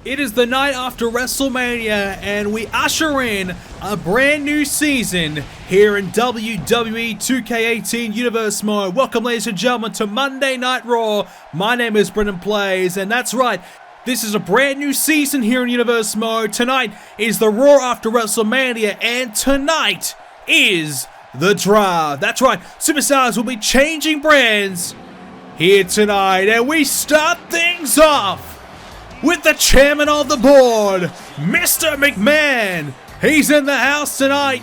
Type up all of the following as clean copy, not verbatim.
It is the night after WrestleMania, and we usher in a brand new season here in WWE 2k18 Universe Mode. Welcome, ladies and gentlemen, to Monday Night Raw. My name is BrendenPlayz, and that's right, this is a brand new season here in Universe Mode. Tonight is the Raw after WrestleMania, and tonight is the draft. That's right, superstars will be changing brands here tonight, and we start things off with the chairman of the board, Mr. McMahon. He's in the house tonight.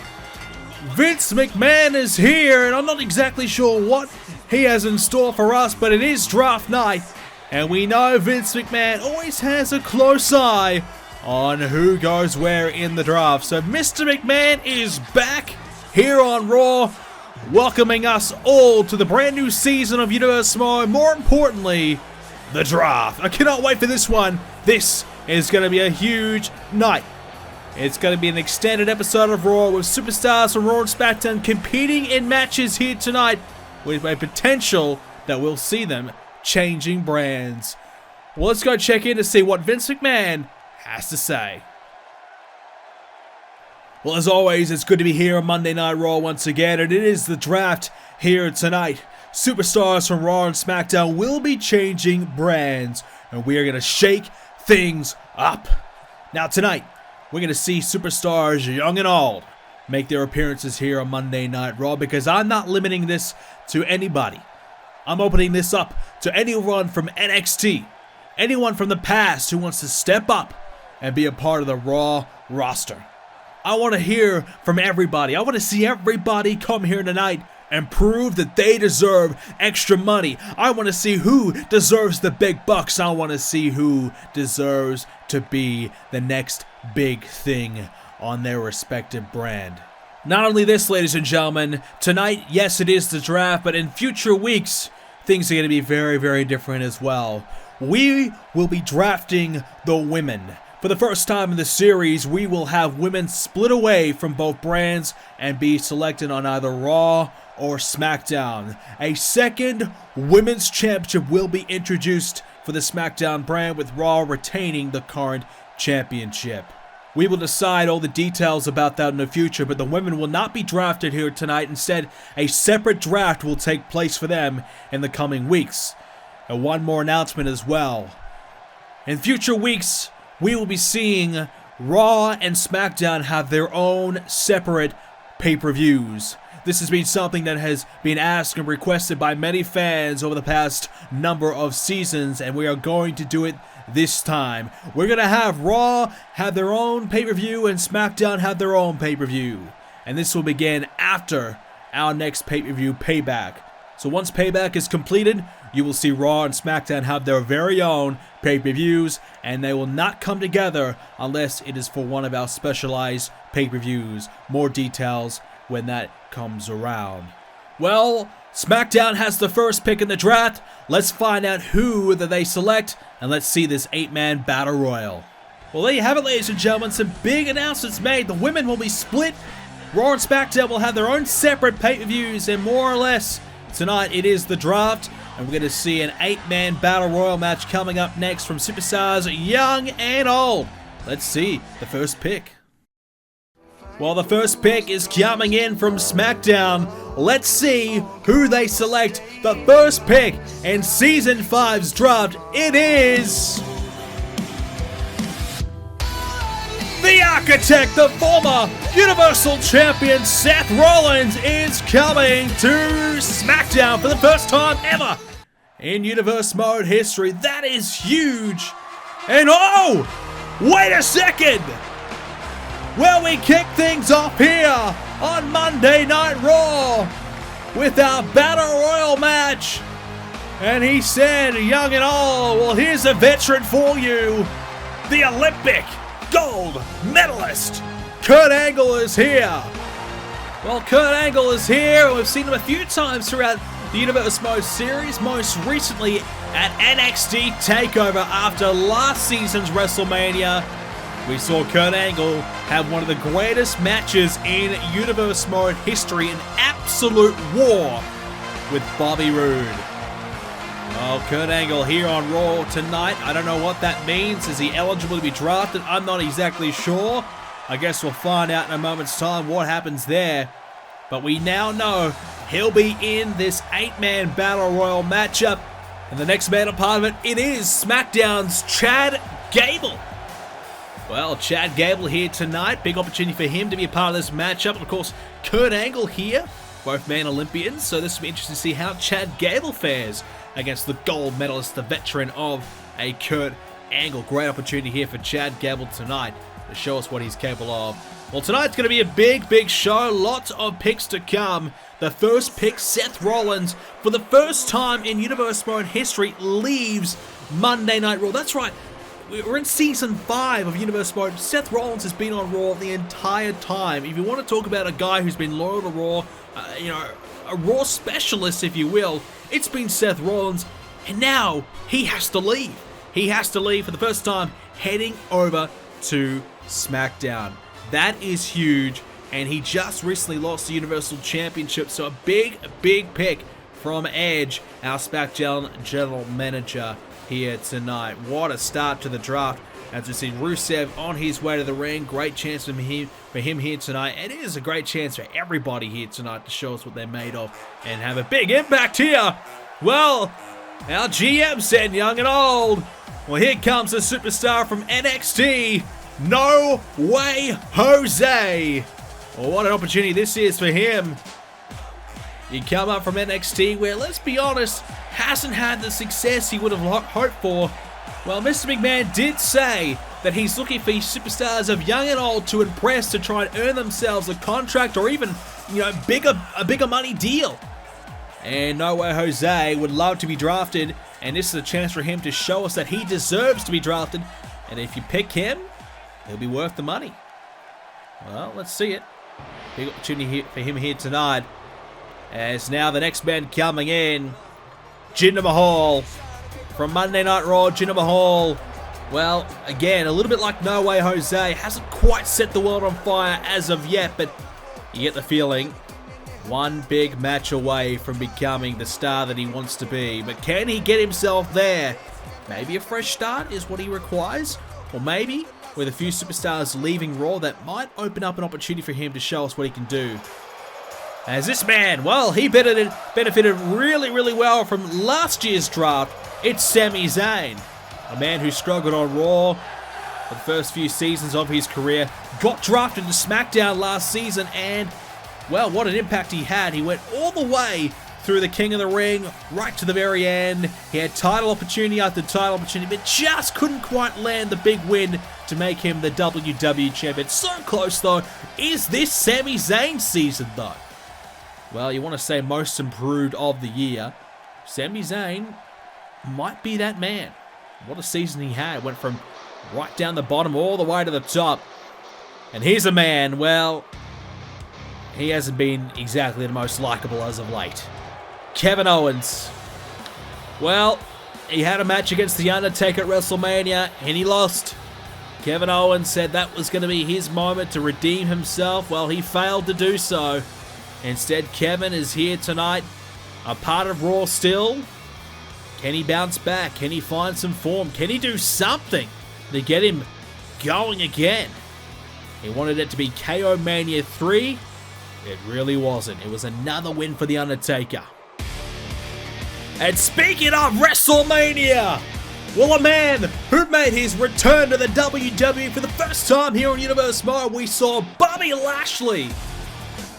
Vince McMahon is here, and I'm not exactly sure what he has in store for us, but it is draft night, and we know Vince McMahon always has a close eye on who goes where in the draft. So Mr. McMahon is back here on Raw, welcoming us all to the brand new season of Universe Mode. More importantly, the draft. I cannot wait for this one. This is going to be a huge night. It's going to be an extended episode of Raw with superstars from Raw and Smackdown competing in matches here tonight, with a potential that we'll see them changing brands. Well, let's go check in to see what Vince McMahon has to say. Well, as always, it's good to be here on Monday Night Raw once again, and it is the draft here tonight. Superstars from Raw and Smackdown will be changing brands, and we are going to shake things up. Now tonight, we're going to see superstars young and old make their appearances here on Monday Night Raw, because I'm not limiting this to anybody. I'm opening this up to anyone from NXT, anyone from the past who wants to step up and be a part of the Raw roster. I want to hear from everybody. I want to see everybody come here tonight and prove that they deserve extra money. I want to see who deserves the big bucks. I want to see who deserves to be the next big thing on their respective brand. Not only this, ladies and gentlemen, tonight, yes, it is the draft, but in future weeks, things are going to be very, very different as well. We will be drafting the women. For the first time in the series, we will have women split away from both brands and be selected on either Raw or SmackDown. A second women's championship will be introduced for the SmackDown brand, with Raw retaining the current championship. We will decide all the details about that in the future, but the women will not be drafted here tonight. Instead, a separate draft will take place for them in the coming weeks. And one more announcement as well. In future weeks, we will be seeing Raw and SmackDown have their own separate pay-per-views. This has been something that has been asked and requested by many fans over the past number of seasons, and we are going to do it this time. We're going to have Raw have their own pay-per-view and SmackDown have their own pay-per-view. And this will begin after our next pay-per-view, Payback. So once Payback is completed, you will see Raw and SmackDown have their very own pay-per-views, and they will not come together unless it is for one of our specialized pay-per-views. More details when that comes around. Well, SmackDown has the first pick in the draft. Let's find out who that they select, and let's see this 8-man battle royal. Well, there you have it, ladies and gentlemen. Some big announcements made. The women will be split. Raw and SmackDown will have their own separate pay-per-views, and more or less, tonight it is the draft, and we're going to see an 8-man battle royal match coming up next from superstars young and old. Let's see the first pick. Well, the first pick is coming in from SmackDown. Let's see who they select. The first pick in Season 5's draft, it is the Architect, the former Universal Champion Seth Rollins, is coming to SmackDown for the first time ever in Universe Mode history. That is huge. And oh, wait a second. Well, we kick things off here on Monday Night Raw with our Battle Royal match. And he said, young and old, well, here's a veteran for you. The Olympic gold medalist, Kurt Angle, is here. Well, Kurt Angle is here. We've seen him a few times throughout the Universe Mode series, most recently at NXT TakeOver after last season's WrestleMania. We saw Kurt Angle have one of the greatest matches in Universe Mode history, an absolute war with Bobby Roode. Oh, Kurt Angle here on Raw tonight. I don't know what that means. Is he eligible to be drafted? I'm not exactly sure. I guess we'll find out in a moment's time what happens there. But we now know he'll be in this 8-man Battle Royal matchup. And the next man a part of it, it is SmackDown's Chad Gable. Well, Chad Gable here tonight. Big opportunity for him to be a part of this matchup. And of course, Kurt Angle here. Both man Olympians. So this will be interesting to see how Chad Gable fares against the gold medalist, the veteran of a Kurt Angle. Great opportunity here for Chad Gable tonight to show us what he's capable of. Well, tonight's going to be a big show. Lots of picks to come. The first pick, Seth Rollins, for the first time in Universe Mode history, leaves Monday Night Raw. That's right. We're in Season 5 of Universe Mode. Seth Rollins has been on Raw the entire time. If you want to talk about a guy who's been loyal to Raw, a Raw specialist, if you will, it's been Seth Rollins. And now he has to leave. He has to leave for the first time, heading over to SmackDown. That is huge. And he just recently lost the Universal Championship. So a big pick from Edge, our SmackDown General Manager here tonight. What a start to the draft. As we see Rusev on his way to the ring. Great chance for him here tonight. And it is a great chance for everybody here tonight to show us what they're made of and have a big impact here. Well, our GM said young and old. Well, here comes a superstar from NXT. No Way Jose. Well, what an opportunity this is for him. He come up from NXT where, let's be honest, hasn't had the success he would have hoped for. Well, Mr. McMahon did say that he's looking for superstars of young and old to impress, to try and earn themselves a contract or even, a bigger money deal. And No Way Jose would love to be drafted, and this is a chance for him to show us that he deserves to be drafted. And if you pick him, he'll be worth the money. Well, let's see it. Big opportunity for him here tonight. As now the next man coming in, Jinder Mahal. From Monday Night Raw, Jinder Mahal. Well, again, a little bit like No Way Jose. Hasn't quite set the world on fire as of yet, but you get the feeling one big match away from becoming the star that he wants to be. But can he get himself there? Maybe a fresh start is what he requires. Or maybe, with a few superstars leaving Raw, that might open up an opportunity for him to show us what he can do. As this man, well, he benefited really well from last year's draft. It's Sami Zayn, a man who struggled on Raw for the first few seasons of his career. Got drafted to SmackDown last season, and, well, what an impact he had. He went all the way through the King of the Ring, right to the very end. He had title opportunity after title opportunity, but just couldn't quite land the big win to make him the WWE Champion. So close, though. Is this Sami Zayn season, though? Well, you want to say most improved of the year. Sami Zayn might be that man. What a season he had. Went from right down the bottom all the way to the top. And here's a man, well, he hasn't been exactly the most likable as of late. Kevin Owens. Well, he had a match against The Undertaker at WrestleMania, and he lost. Kevin Owens said that was going to be his moment to redeem himself. Well, he failed to do so. Instead, Kevin is here tonight, a part of Raw still. Can he bounce back? Can he find some form? Can he do something to get him going again? He wanted it to be KO Mania 3. It really wasn't. It was another win for The Undertaker. And speaking of WrestleMania, well, a man who made his return to the WWE for the first time here on Universe Mode, we saw Bobby Lashley,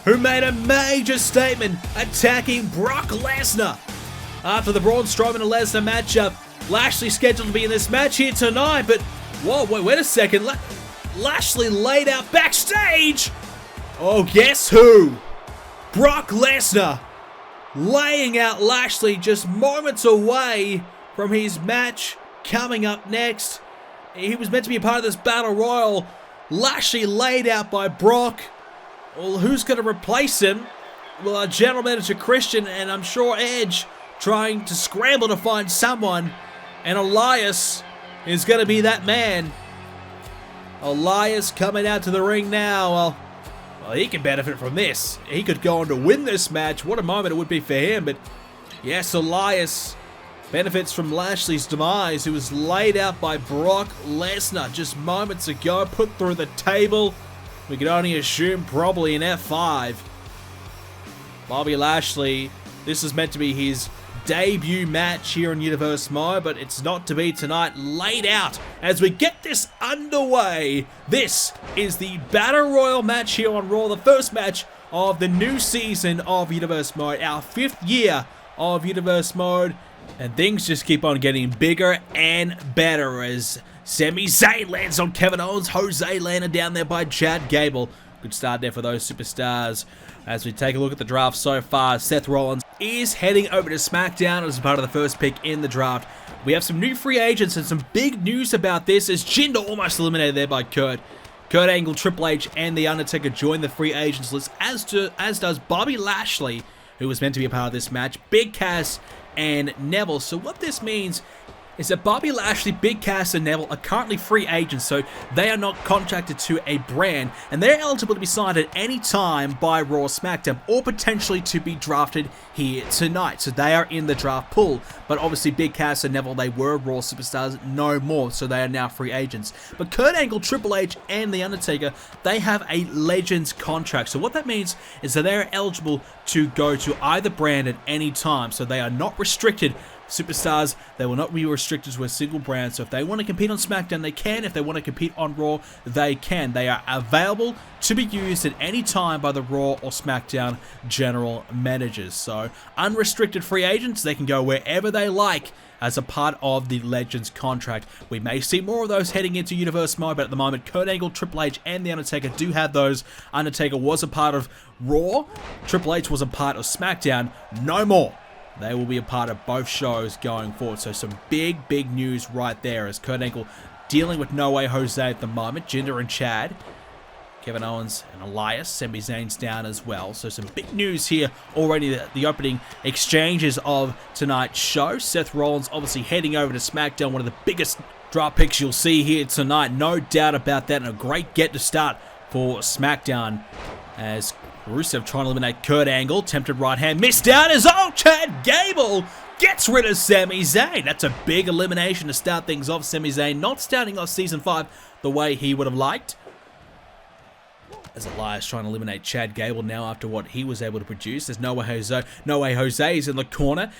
who made a major statement attacking Brock Lesnar. After the Braun Strowman and Lesnar matchup, Lashley scheduled to be in this match here tonight, but whoa, wait a second. Lashley laid out backstage. Oh, guess who? Brock Lesnar laying out Lashley just moments away from his match coming up next. He was meant to be a part of this Battle Royal. Lashley laid out by Brock. Well, who's going to replace him? Well, our general manager Christian, and I'm sure Edge, trying to scramble to find someone. And Elias is going to be that man. Elias coming out to the ring now. Well, he can benefit from this. He could go on to win this match. What a moment it would be for him. But yes, Elias benefits from Lashley's demise, who was laid out by Brock Lesnar just moments ago, put through the table. We could only assume probably an F5. Bobby Lashley, this is meant to be his debut match here in Universe Mode, but it's not to be tonight. Laid out as we get this underway. This is the Battle Royal match here on Raw, the first match of the new season of Universe Mode, our 5th year of Universe Mode, and things just keep on getting bigger and better as Sami Zayn lands on Kevin Owens, Jose landed down there by Chad Gable. Good start there for those superstars. As we take a look at the draft so far, Seth Rollins is heading over to SmackDown as part of the first pick in the draft. We have some new free agents and some big news about this as Jinder almost eliminated there by Kurt. Kurt Angle, Triple H, and The Undertaker join the free agents list, as does Bobby Lashley, who was meant to be a part of this match, Big Cass, and Neville. So what this means is that Bobby Lashley, Big Cass, and Neville are currently free agents, so they are not contracted to a brand, and they're eligible to be signed at any time by Raw or SmackDown, or potentially to be drafted here tonight. So they are in the draft pool, but obviously Big Cass and Neville, they were Raw superstars, no more, so they are now free agents. But Kurt Angle, Triple H, and The Undertaker, they have a Legends contract, so what that means is that they are eligible to go to either brand at any time, so they are not restricted. Superstars, they will not be restricted to a single brand, so if they want to compete on SmackDown, they can. If they want to compete on Raw, they can. They are available to be used at any time by the Raw or SmackDown general managers. So, unrestricted free agents, they can go wherever they like as a part of the Legends contract. We may see more of those heading into Universe Mode, but at the moment, Kurt Angle, Triple H, and The Undertaker do have those. Undertaker was a part of Raw, Triple H was a part of SmackDown, no more. They will be a part of both shows going forward. So some big news right there as Kurt Angle dealing with No Way Jose at the moment. Jinder and Chad. Kevin Owens and Elias. Sami Zayn's down as well. So some big news here already. The opening exchanges of tonight's show. Seth Rollins obviously heading over to SmackDown. One of the biggest draft picks you'll see here tonight. No doubt about that. And a great get to start for SmackDown as Rusev trying to eliminate Kurt Angle. Tempted right hand. Missed out as Chad Gable gets rid of Sami Zayn. That's a big elimination to start things off. Sami Zayn not starting off Season 5 the way he would have liked. As Elias trying to eliminate Chad Gable now after what he was able to produce. There's No Way Jose. No Way Jose is in the corner.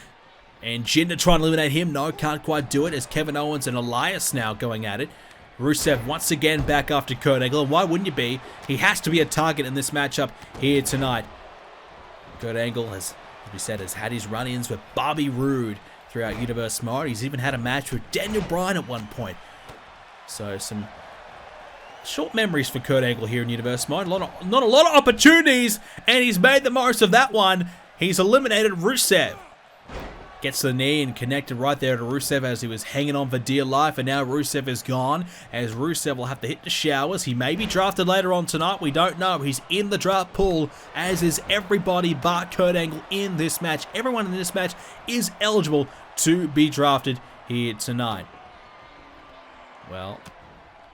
And Jinder trying to eliminate him. No, can't quite do it as Kevin Owens and Elias now going at it. Rusev once again back after Kurt Angle, and why wouldn't you be? He has to be a target in this matchup here tonight. Kurt Angle, as we said, has had his run-ins with Bobby Roode throughout Universe Mode. He's even had a match with Daniel Bryan at one point. So some short memories for Kurt Angle here in Universe Mode. Not a lot of opportunities, and he's made the most of that one. He's eliminated Rusev. Gets the knee and connected right there to Rusev as he was hanging on for dear life, and now Rusev is gone as Rusev will have to hit the showers. He may be drafted later on tonight, we don't know. He's in the draft pool, as is everybody but Kurt Angle in this match. Everyone in this match is eligible to be drafted here tonight. Well,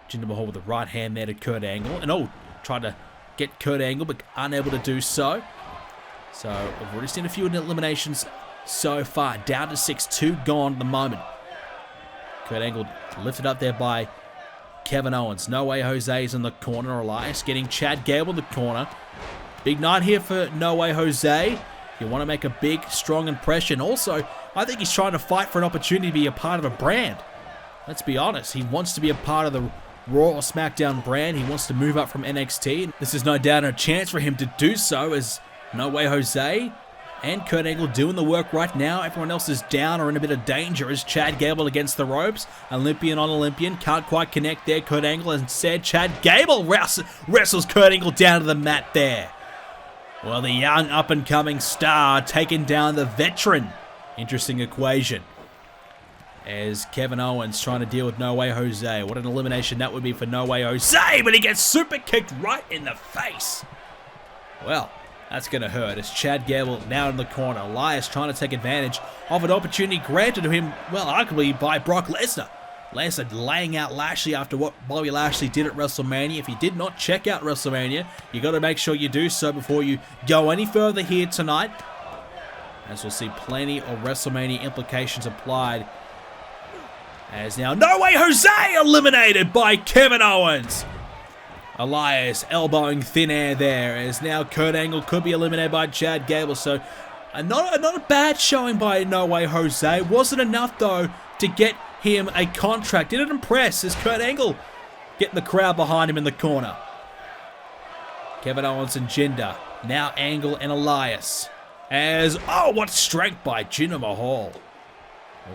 Jinder Mahal with the right hand there to Kurt Angle, and tried to get Kurt Angle but unable to do so. So we've already seen a few eliminations so far, down to 6, 2 gone at the moment. Kurt Angle lifted up there by Kevin Owens. No Way Jose is in the corner. Elias getting Chad Gable in the corner. Big night here for No Way Jose. You want to make a big, strong impression. Also, I think he's trying to fight for an opportunity to be a part of a brand. Let's be honest. He wants to be a part of the Raw or SmackDown brand. He wants to move up from NXT. This is no doubt a chance for him to do so as No Way Jose and Kurt Angle doing the work right now. Everyone else is down or in a bit of danger as Chad Gable against the ropes. Olympian on Olympian. Can't quite connect there. Kurt Angle instead. Chad Gable wrestles Kurt Angle down to the mat there. Well, the young up-and-coming star taking down the veteran. Interesting equation. As Kevin Owens trying to deal with No Way Jose. What an elimination that would be for No Way Jose. But he gets super kicked right in the face. Well, that's going to hurt as Chad Gable now in the corner. Elias trying to take advantage of an opportunity granted to him, well, arguably by Brock Lesnar. Lesnar laying out Lashley after what Bobby Lashley did at WrestleMania. If you did not check out WrestleMania, you got to make sure you do so before you go any further here tonight. as we'll see plenty of WrestleMania implications applied. As now, No Way Jose eliminated by Kevin Owens. Elias elbowing thin air there, as now Kurt Angle could be eliminated by Chad Gable. So not a bad showing by No Way Jose. Wasn't enough though to get him a contract. Didn't impress as Kurt Angle getting the crowd behind him in the corner. Kevin Owens and Jinder. Now Angle and Elias. As, oh, what strength by Jinder Mahal.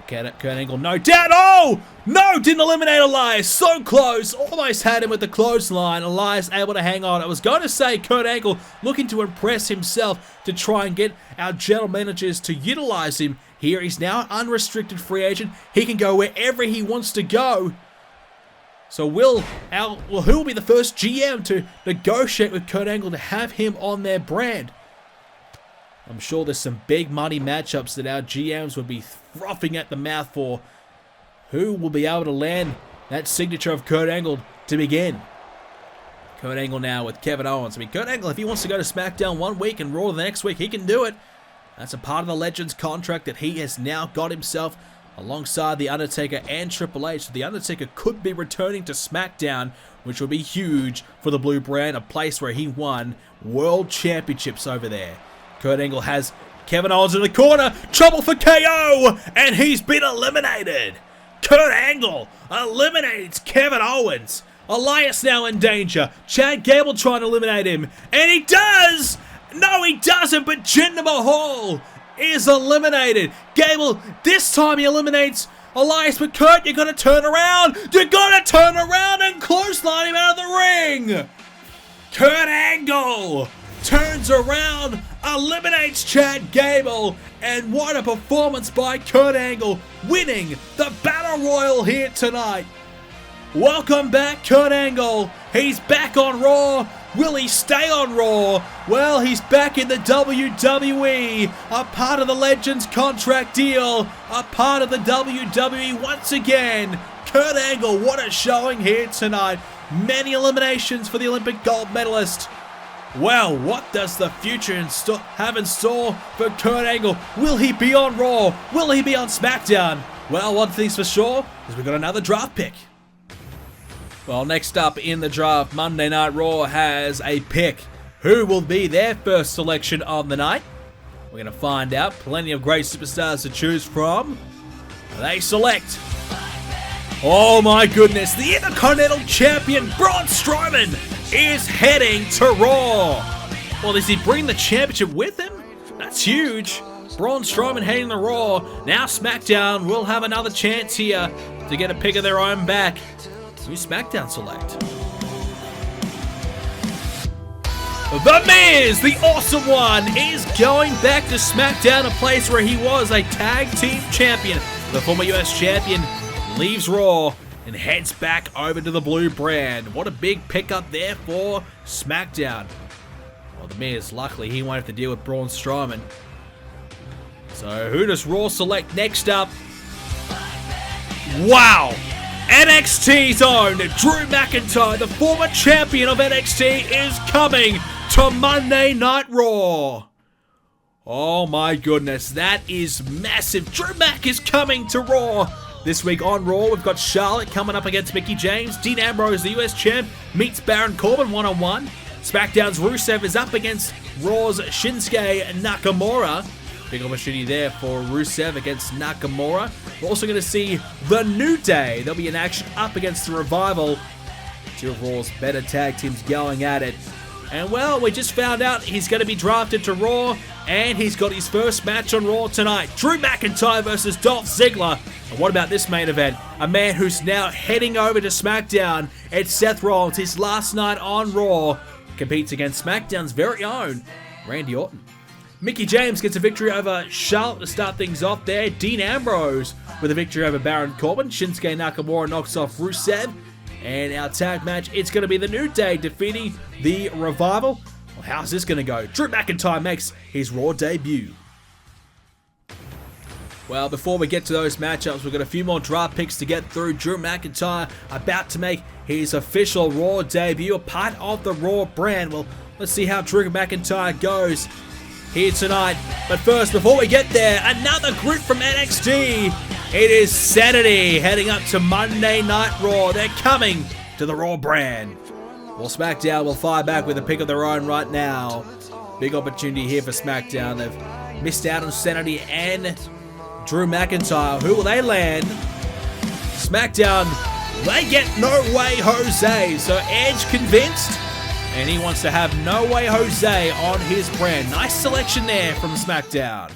Kurt Angle, no doubt. Oh, no, didn't eliminate Elias. So close. Almost had him with the clothesline. Elias able to hang on. I was going to say Kurt Angle looking to impress himself to try and get our general managers to utilize him here. He's now an unrestricted free agent. He can go wherever he wants to go. So who will be the first GM to negotiate with Kurt Angle to have him on their brand? I'm sure there's some big money matchups that our GMs would be frothing at the mouth for. Who will be able to land that signature of Kurt Angle to begin? Kurt Angle now with Kevin Owens. I mean, Kurt Angle, if he wants to go to SmackDown one week and Raw the next week, he can do it. That's a part of the Legends contract that he has now got himself alongside The Undertaker and Triple H. So The Undertaker could be returning to SmackDown, which would be huge for the Blue Brand, a place where he won World Championships over there. Kurt Angle has Kevin Owens in the corner. Trouble for KO. And he's been eliminated. Kurt Angle eliminates Kevin Owens. Elias now in danger. Chad Gable trying to eliminate him. And he does. No, he doesn't. But Jinder Mahal is eliminated. Gable, this time he eliminates Elias. But Kurt, you're going to turn around. You're going to turn around and clothesline him out of the ring. Kurt Angle turns around, eliminates Chad Gable, and what a performance by Kurt Angle, winning the Battle Royal here tonight. Welcome back, Kurt Angle. He's back on Raw. Will he stay on Raw? Well, he's back in the WWE, a part of the Legends contract deal, a part of the WWE once again. Kurt Angle, what a showing here tonight. Many eliminations for the Olympic gold medalist. Well, what does the future have in store for Kurt Angle? Will he be on Raw? Will he be on SmackDown? Well, one thing's for sure is we've got another draft pick. Well, next up in the draft, Monday Night Raw has a pick. Who will be their first selection of the night? We're going to find out. Plenty of great superstars to choose from. They select, oh my goodness, the Intercontinental Champion Braun Strowman is heading to Raw. Well, does he bring the championship with him? That's huge. Braun Strowman heading to Raw. Now SmackDown will have another chance here to get a pick of their own back. Who's SmackDown select? The Miz, the Awesome One, is going back to SmackDown, a place where he was a tag team champion. The former US champion leaves Raw and heads back over to the Blue Brand. What a big pickup there for SmackDown. Well, the Miz, luckily, he won't have to deal with Braun Strowman. So, who does Raw select next up? Wow! NXT's own Drew McIntyre, the former champion of NXT, is coming to Monday Night Raw. Oh my goodness, that is massive. Drew Mac is coming to Raw. This week on Raw, we've got Charlotte coming up against Mickie James. Dean Ambrose, the US champ, meets Baron Corbin one-on-one. SmackDown's Rusev is up against Raw's Shinsuke Nakamura. Big opportunity there for Rusev against Nakamura. We're also going to see The New Day. They'll be in action up against The Revival. Two of Raw's better tag teams going at it. And well, we just found out he's going to be drafted to Raw, and he's got his first match on Raw tonight. Drew McIntyre versus Dolph Ziggler. And what about this main event? A man who's now heading over to SmackDown. It's Seth Rollins, his last night on Raw. Competes against SmackDown's very own Randy Orton. Mickie James gets a victory over Charlotte to start things off there. Dean Ambrose with a victory over Baron Corbin. Shinsuke Nakamura knocks off Rusev. And our tag match, it's going to be The New Day defeating The Revival. Well, how's this going to go? Drew McIntyre makes his Raw debut. Well, before we get to those matchups, we've got a few more draft picks to get through. Drew McIntyre about to make his official Raw debut, a part of the Raw brand. Well, let's see how Drew McIntyre goes. here tonight. But first, before we get there, another group from NXT. It is Sanity heading up to Monday Night Raw. They're coming to the Raw brand. Well, SmackDown will fire back with a pick of their own right now. Big opportunity here for SmackDown. They've missed out on Sanity and Drew McIntyre. Who will they land? SmackDown, they get No Way Jose. So Edge convinced, and he wants to have No Way Jose on his brand. Nice selection there from SmackDown.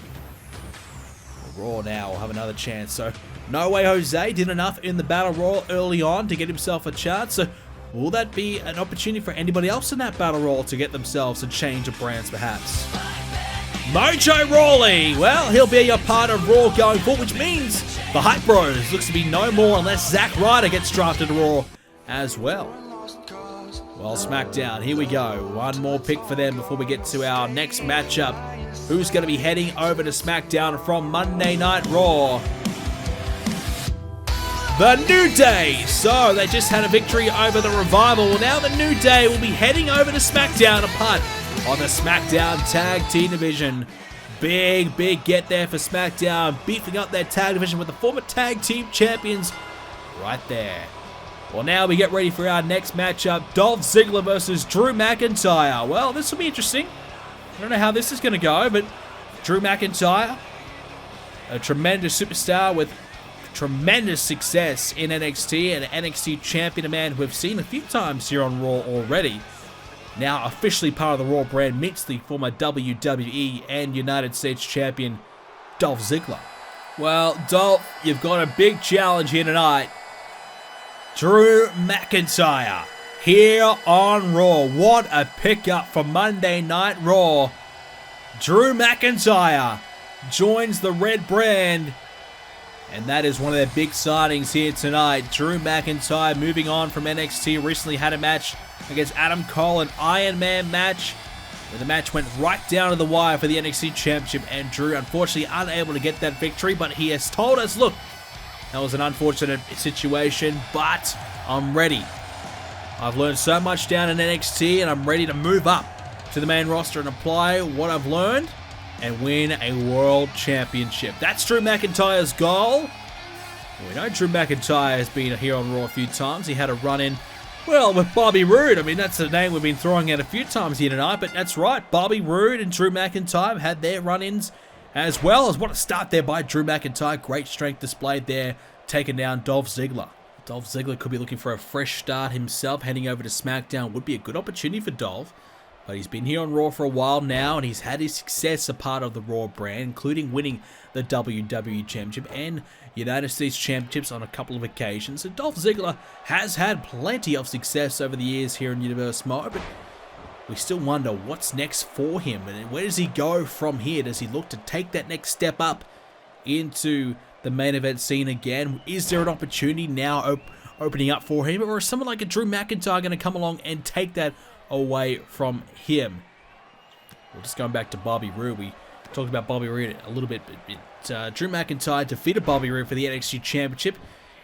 Raw now will have another chance. So No Way Jose did enough in the Battle Royal early on to get himself a chance. So will that be an opportunity for anybody else in that Battle Royal to get themselves a change of brands perhaps? Mojo Rawley, well, he'll be a part of Raw going forward, which means the Hype Bros looks to be no more unless Zack Ryder gets drafted to Raw as well. Well, SmackDown, here we go. One more pick for them before we get to our next matchup. Who's going to be heading over to SmackDown from Monday Night Raw? The New Day. So they just had a victory over the Revival. Well, now the New Day will be heading over to SmackDown, a part of the SmackDown Tag Team Division. Big get there for SmackDown, beefing up their tag division with the former Tag Team Champions right there. Well, now we get ready for our next matchup, Dolph Ziggler versus Drew McIntyre. Well, this will be interesting. I don't know how this is going to go, but Drew McIntyre, a tremendous superstar with tremendous success in NXT, and an NXT champion, a man who we've seen a few times here on Raw already. Now officially part of the Raw brand, meets the former WWE and United States champion, Dolph Ziggler. Well, Dolph, you've got a big challenge here tonight. Drew McIntyre here on Raw. What a pickup for Monday Night Raw. Drew McIntyre joins the Red brand, and that is one of their big signings here tonight. Drew McIntyre moving on from NXT, recently had a match against Adam Cole, an Iron Man match, where the match went right down to the wire for the NXT Championship, and Drew unfortunately unable to get that victory, but he has told us, look, that was an unfortunate situation, but I'm ready. I've learned so much down in NXT, and I'm ready to move up to the main roster and apply what I've learned and win a World Championship. That's Drew McIntyre's goal. We know Drew McIntyre has been here on Raw a few times. He had a run-in, well, with Bobby Roode. I mean, that's the name we've been throwing out a few times here tonight, but that's right. Bobby Roode and Drew McIntyre have had their run-ins as well. As what a start there by Drew McIntyre. Great strength displayed there, taking down Dolph Ziggler. Dolph Ziggler could be looking for a fresh start himself. Heading over to SmackDown would be a good opportunity for Dolph. But he's been here on Raw for a while now, and he's had his success a part of the Raw brand, including winning the WWE Championship and United States Championships on a couple of occasions. And Dolph Ziggler has had plenty of success over the years here in Universe Mode, but we still wonder what's next for him, and where does he go from here? Does he look to take that next step up into the main event scene again? Is there an opportunity now opening up for him, or is someone like a Drew McIntyre going to come along and take that away from him? Well, just going back to Bobby Roode, we talked about Bobby Roode a little bit, but Drew McIntyre defeated Bobby Roode for the NXT Championship,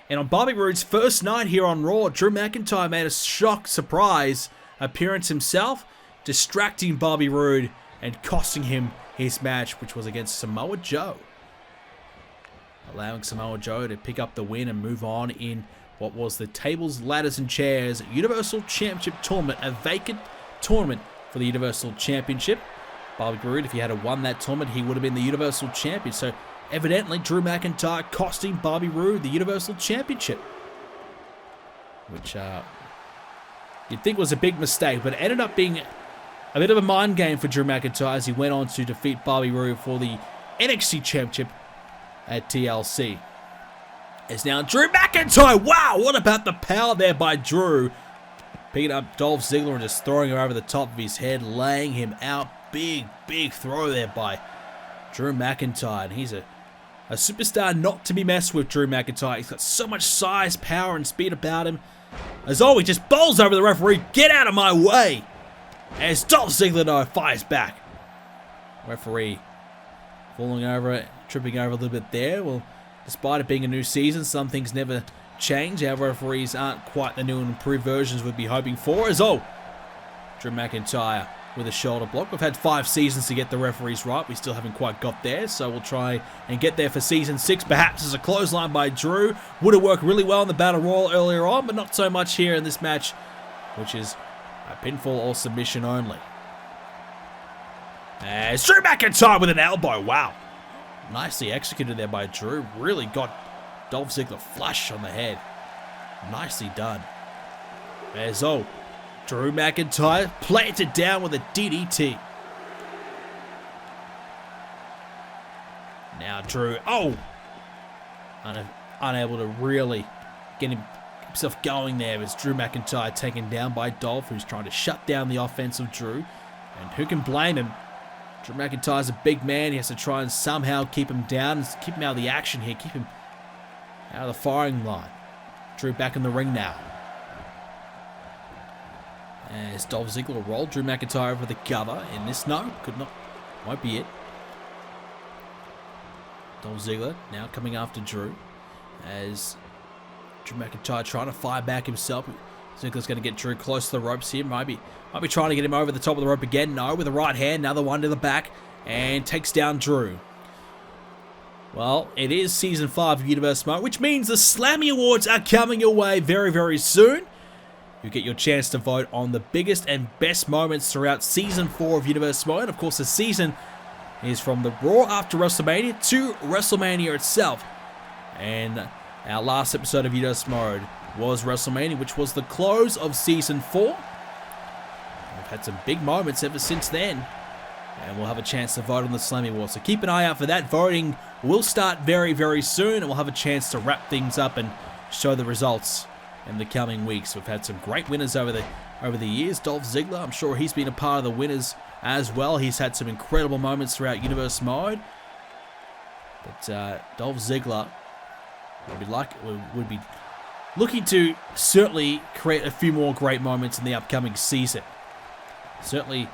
and on Bobby Roode's first night here on Raw, Drew McIntyre made a shock surprise appearance himself, distracting Bobby Roode and costing him his match, which was against Samoa Joe, allowing Samoa Joe to pick up the win and move on in what was the Tables, Ladders and Chairs Universal Championship Tournament, a vacant tournament for the Universal Championship. Bobby Roode, if he had won that tournament, he would have been the Universal Champion. So evidently Drew McIntyre costing Bobby Roode the Universal Championship, which you'd think was a big mistake, but it ended up being a bit of a mind game for Drew McIntyre as he went on to defeat Bobby Roode for the NXT Championship at TLC. It's now Drew McIntyre. Wow, what about the power there by Drew? Picking up Dolph Ziggler and just throwing him over the top of his head, laying him out. Big throw there by Drew McIntyre. And he's a superstar not to be messed with, Drew McIntyre. He's got so much size, power, and speed about him. As always, just bowls over the referee. Get out of my way. As Dolph Ziggler fires back. Referee falling over it, tripping over a little bit there. Well, despite it being a new season, some things never change. Our referees aren't quite the new and improved versions we'd be hoping for. As Drew McIntyre with a shoulder block. We've had 5 seasons to get the referees right. We still haven't quite got there, so we'll try and get there for Season 6. Perhaps as a clothesline by Drew. Would have worked really well in the Battle Royal earlier on, but not so much here in this match, which is a pinfall or submission only. As Drew McIntyre with an elbow. Wow. Nicely executed there by Drew. Really got Dolph Ziggler flush on the head. Nicely done. There's Drew McIntyre planted down with a DDT. Now Drew, unable to really get himself going there as Drew McIntyre taken down by Dolph, who's trying to shut down the offense of Drew. And who can blame him? Drew McIntyre's a big man. He has to try and somehow keep him down, keep him out of the action here, keep him out of the firing line. Drew back in the ring now. As Dolph Ziggler rolled Drew McIntyre over the cover in this. No, could not. Won't be it. Dolph Ziggler now coming after Drew. As Drew McIntyre trying to fire back himself. Ziggler's going to get Drew close to the ropes here. Might be trying to get him over the top of the rope again. No, with the right hand. Another one to the back. And takes down Drew. Well, it is Season 5 of Universe Mode, which means the Slammy Awards are coming your way very, very soon. You get your chance to vote on the biggest and best moments throughout Season 4 of Universe Mode. Of course, the season is from the Raw after WrestleMania to WrestleMania itself. And our last episode of Universe Mode was WrestleMania, which was the close of Season 4. We've had some big moments ever since then. And we'll have a chance to vote on the Slammy Awards. So keep an eye out for that. Voting will start very, very soon. And we'll have a chance to wrap things up and show the results in the coming weeks. We've had some great winners over the years. Dolph Ziggler, I'm sure he's been a part of the winners as well. He's had some incredible moments throughout Universe Mode. But Dolph Ziggler would be looking to certainly create a few more great moments in the upcoming season. Certainly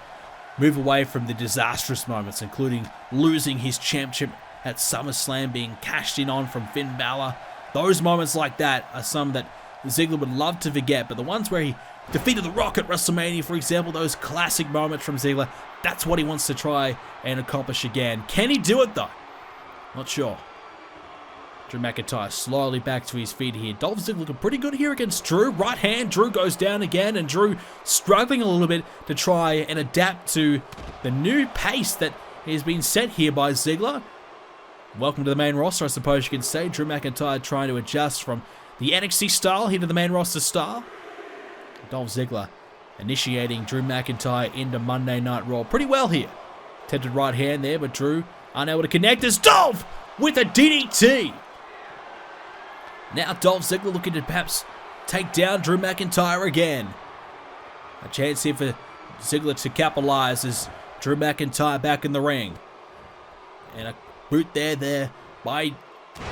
move away from the disastrous moments, including losing his championship at SummerSlam, being cashed in on from Finn Balor. Those moments like that are some that Ziggler would love to forget, but the ones where he defeated The Rock at WrestleMania, for example, those classic moments from Ziggler, that's what he wants to try and accomplish again. Can he do it, though? Not sure. Drew McIntyre slowly back to his feet here. Dolph Ziggler looking pretty good here against Drew. Right hand, Drew goes down again, and Drew struggling a little bit to try and adapt to the new pace that has been set here by Ziggler. Welcome to the main roster, I suppose you can say. Drew McIntyre trying to adjust from the NXT style here to the main roster style. Dolph Ziggler initiating Drew McIntyre into Monday Night Raw pretty well here. Tempted right hand there, but Drew unable to connect as Dolph with a DDT. Now Dolph Ziggler looking to perhaps take down Drew McIntyre again. A chance here for Ziggler to capitalize as Drew McIntyre back in the ring. And a boot there by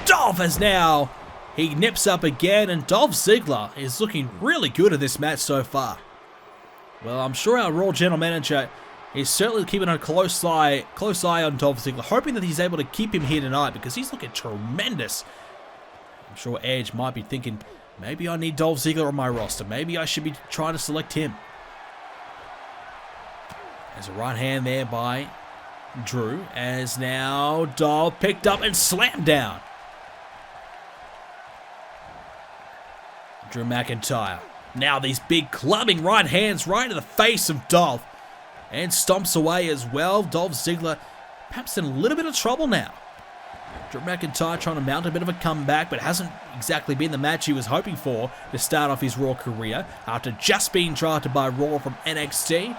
Dolph as now he nips up again, and Dolph Ziggler is looking really good in this match so far. Well, I'm sure our Raw General Manager is certainly keeping a close eye on Dolph Ziggler, hoping that he's able to keep him here tonight because he's looking tremendous. I'm sure Edge might be thinking, maybe I need Dolph Ziggler on my roster. Maybe I should be trying to select him. There's a right hand there by Drew, as now Dolph picked up and slammed down. Drew McIntyre. Now these big clubbing right hands right to the face of Dolph. And stomps away as well. Dolph Ziggler perhaps in a little bit of trouble now. Drew McIntyre trying to mount a bit of a comeback, but hasn't exactly been the match he was hoping for to start off his Raw career after just being drafted by Raw from NXT.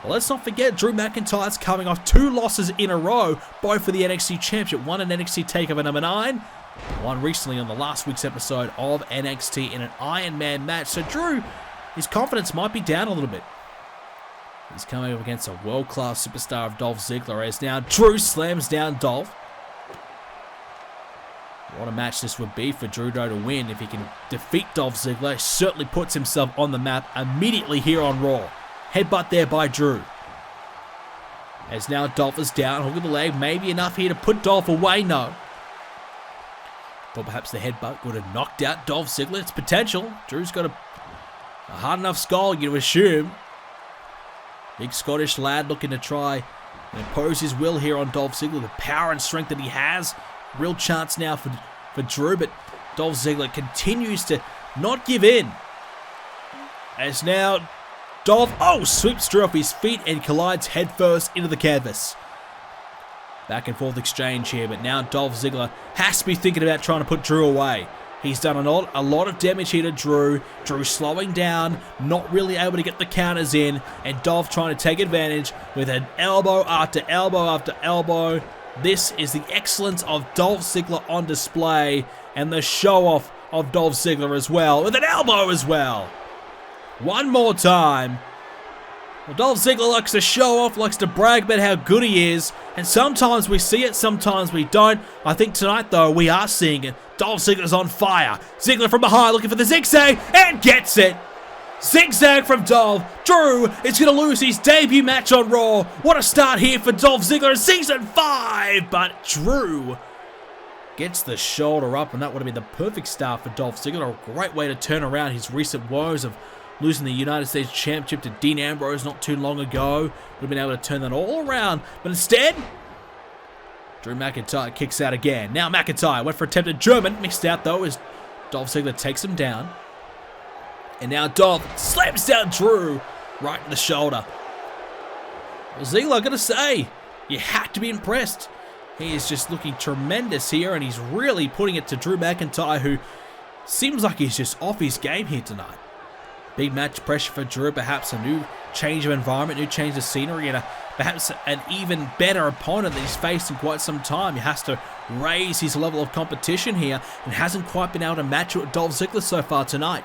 Well, let's not forget Drew McIntyre's coming off 2 losses in a row, both for the NXT Championship. One in NXT TakeOver number 9, one recently on the last week's episode of NXT in an Iron Man match. So Drew, his confidence might be down a little bit. He's coming up against a world-class superstar of Dolph Ziggler, as now Drew slams down Dolph. What a match this would be for Drew to win if he can defeat Dolph Ziggler. He certainly puts himself on the map immediately here on Raw. Headbutt there by Drew. As now Dolph is down, hook of the leg, maybe enough here to put Dolph away, no. But perhaps the headbutt would have knocked out Dolph Ziggler. It's potential. Drew's got a hard enough skull, you'd assume. Big Scottish lad looking to try and impose his will here on Dolph Ziggler. The power and strength that he has. Real chance now for Drew, but Dolph Ziggler continues to not give in. As now Dolph, sweeps Drew off his feet and collides headfirst into the canvas. Back and forth exchange here, but now Dolph Ziggler has to be thinking about trying to put Drew away. He's done a lot of damage here to Drew. Drew slowing down, not really able to get the counters in, and Dolph trying to take advantage with an elbow after elbow after elbow. This is the excellence of Dolph Ziggler on display, and the show-off of Dolph Ziggler as well, with an elbow as well. One more time. Well, Dolph Ziggler likes to show off, likes to brag about how good he is, and sometimes we see it, sometimes we don't. I think tonight, though, we are seeing it. Dolph Ziggler's on fire. Ziggler from behind looking for the zigzag, and gets it. Zigzag from Dolph. Drew is going to lose his debut match on Raw. What a start here for Dolph Ziggler in Season 5, but Drew gets the shoulder up, and that would have been the perfect start for Dolph Ziggler. A great way to turn around his recent woes of losing the United States Championship to Dean Ambrose not too long ago. Would have been able to turn that all around. But instead, Drew McIntyre kicks out again. Now McIntyre went for attempted German. Mixed out though as Dolph Ziggler takes him down. And now Dolph slams down Drew right in the shoulder. Well, Ziggler, gotta say, you have to be impressed. He is just looking tremendous here, and he's really putting it to Drew McIntyre, who seems like he's just off his game here tonight. Big match pressure for Drew, perhaps a new change of environment, new change of scenery, and perhaps an even better opponent that he's faced in quite some time. He has to raise his level of competition here and hasn't quite been able to match it with Dolph Ziggler so far tonight.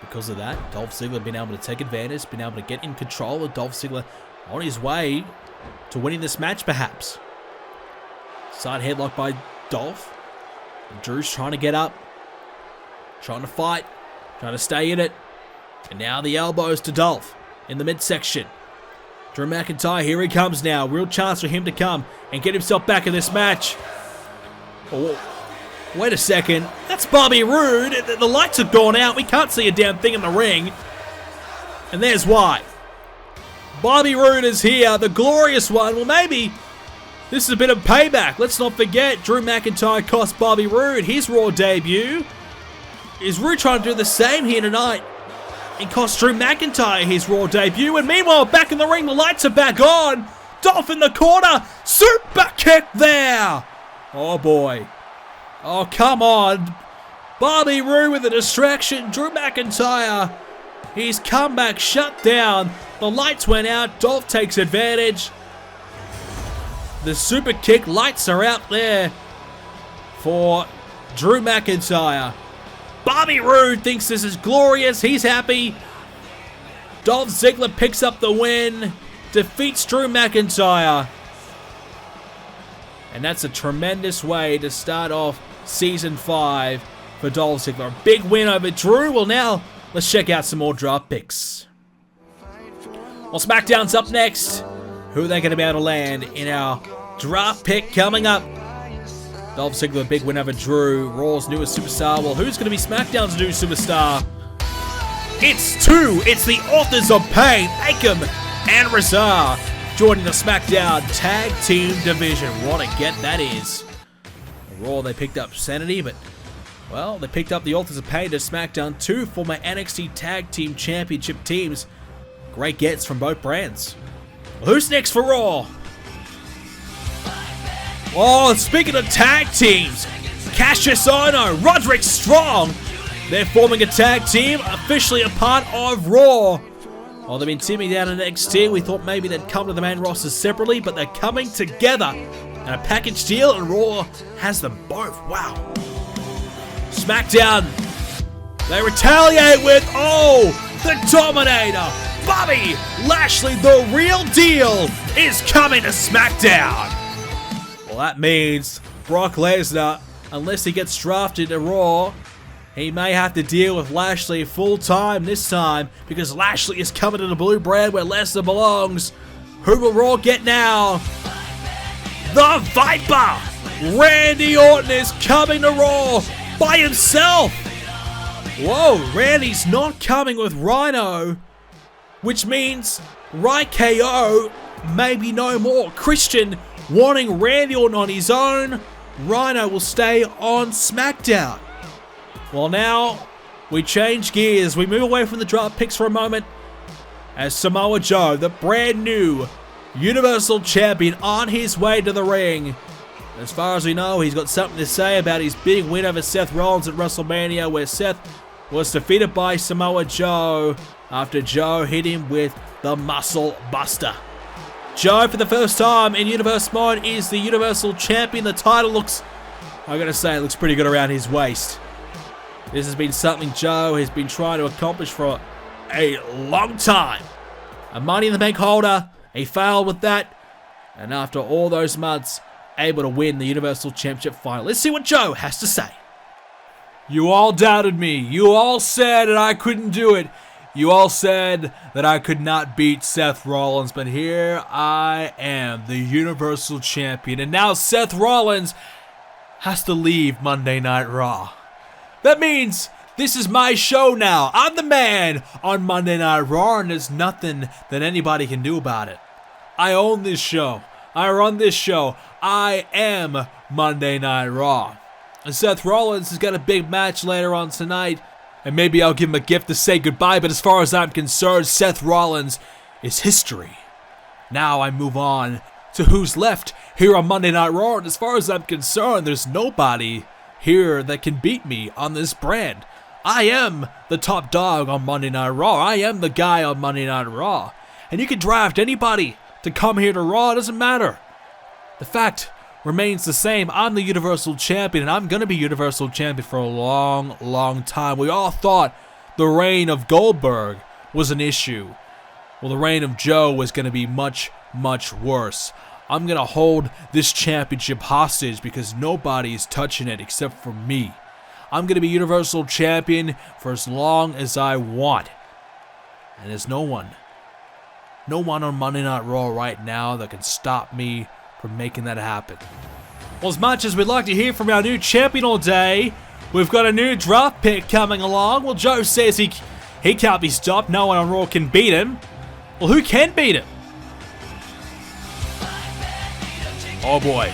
Because of that, Dolph Ziggler been able to take advantage, been able to get in control of Dolph Ziggler on his way to winning this match perhaps. Side headlock by Dolph. And Drew's trying to get up, trying to fight, trying to stay in it. And now the elbows to Dolph in the midsection. Drew McIntyre, here he comes now. Real chance for him to come and get himself back in this match. Oh, wait a second. That's Bobby Roode. The lights have gone out. We can't see a damn thing in the ring. And there's why. Bobby Roode is here, the glorious one. Well, maybe this is a bit of payback. Let's not forget, Drew McIntyre cost Bobby Roode his Raw debut. Is Roode trying to do the same here tonight and cost Drew McIntyre his Raw debut? And meanwhile, back in the ring, the lights are back on. Dolph in the corner. Super kick there. Oh, boy. Oh, come on. Bobby Roode with a distraction. Drew McIntyre. His comeback shut down. The lights went out. Dolph takes advantage. The super kick. Lights are out there for Drew McIntyre. Bobby Roode thinks this is glorious. He's happy. Dolph Ziggler picks up the win. Defeats Drew McIntyre. And that's a tremendous way to start off Season 5 for Dolph Ziggler. A big win over Drew. Well, now let's check out some more draft picks. Well, SmackDown's up next. Who are they going to be able to land in our draft pick coming up? Dolph Ziggler, a big win over Drew. Raw's newest superstar. Well, who's going to be SmackDown's new superstar? It's two. It's the Authors of Pain, Akam and Razar, joining the SmackDown Tag Team Division. What a get that is. Raw, they picked up Sanity, but, well, they picked up the Authors of Pain to SmackDown. Two former NXT Tag Team Championship teams. Great gets from both brands. Well, who's next for Raw? Oh, speaking of tag teams, Cassius Ohno, Roderick Strong, they're forming a tag team, officially a part of Raw. While they've been teaming down in NXT, we thought maybe they'd come to the main roster separately, but they're coming together in a package deal, and Raw has them both. Wow. SmackDown, they retaliate with, the Dominator, Bobby Lashley, the real deal, is coming to SmackDown. Well, that means Brock Lesnar, unless he gets drafted to Raw, he may have to deal with Lashley full time this time, because Lashley is coming to the blue brand where Lesnar belongs. Who will Raw get now? The Viper! Randy Orton is coming to Raw by himself. Whoa, Randy's not coming with Rhino. which means right KO, maybe no more. Christian wanting Randy Orton on his own. Rhino will stay on SmackDown. Well, now we change gears. We move away from the draft picks for a moment as Samoa Joe, the brand new Universal Champion, on his way to the ring. As far as we know, he's got something to say about his big win over Seth Rollins at WrestleMania, where Seth was defeated by Samoa Joe after Joe hit him with the Muscle Buster. Joe, for the first time in Universe mode, is the Universal Champion. The title looks, I gotta say, it looks pretty good around his waist. This has been something Joe has been trying to accomplish for a long time. A Money in the Bank holder, he failed with that, and after all those months, able to win the Universal Championship final. Let's see what Joe has to say. You all doubted me. You all said that I couldn't do it. You all said that I could not beat Seth Rollins, but here I am, the Universal Champion, and now Seth Rollins has to leave Monday Night Raw. That means this is my show now. I'm the man on Monday Night Raw, and there's nothing that anybody can do about it. I own this show. I run this show. I am Monday Night Raw. And Seth Rollins has got a big match later on tonight, and maybe I'll give him a gift to say goodbye, but as far as I'm concerned, Seth Rollins is history. Now I move on to who's left here on Monday Night Raw, and as far as I'm concerned, there's nobody here that can beat me on this brand. I am the top dog on Monday Night Raw. I am the guy on Monday Night Raw. And you can draft anybody to come here to Raw, it doesn't matter. The fact remains the same. I'm the Universal Champion, and I'm going to be Universal Champion for a long, long time. We all thought the reign of Goldberg was an issue. Well, the reign of Joe was going to be much, much worse. I'm going to hold this championship hostage because nobody's touching it except for me. I'm going to be Universal Champion for as long as I want. And there's no one on Monday Night Raw right now that can stop me from making that happen. Well, as much as we'd like to hear from our new champion all day, we've got a new draft pick coming along. Well, Joe says he can't be stopped. No one on Raw can beat him. Well, who can beat him? Oh boy.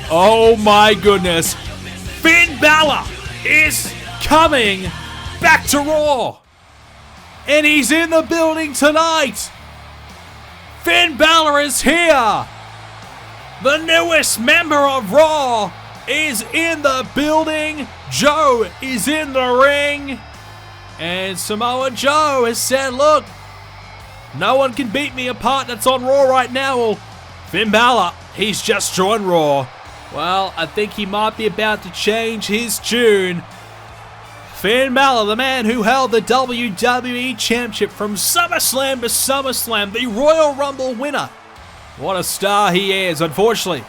Oh my goodness. Finn Balor is coming back to Raw. And he's in the building tonight. Finn Balor is here. The newest member of Raw is in the building. Joe is in the ring. And Samoa Joe has said, look, no one can beat me, a partner that's on Raw right now. Well, Finn Balor, he's just joined Raw. Well, I think he might be about to change his tune. Finn Balor, the man who held the WWE Championship from SummerSlam to SummerSlam, the Royal Rumble winner. What a star he is. Unfortunately,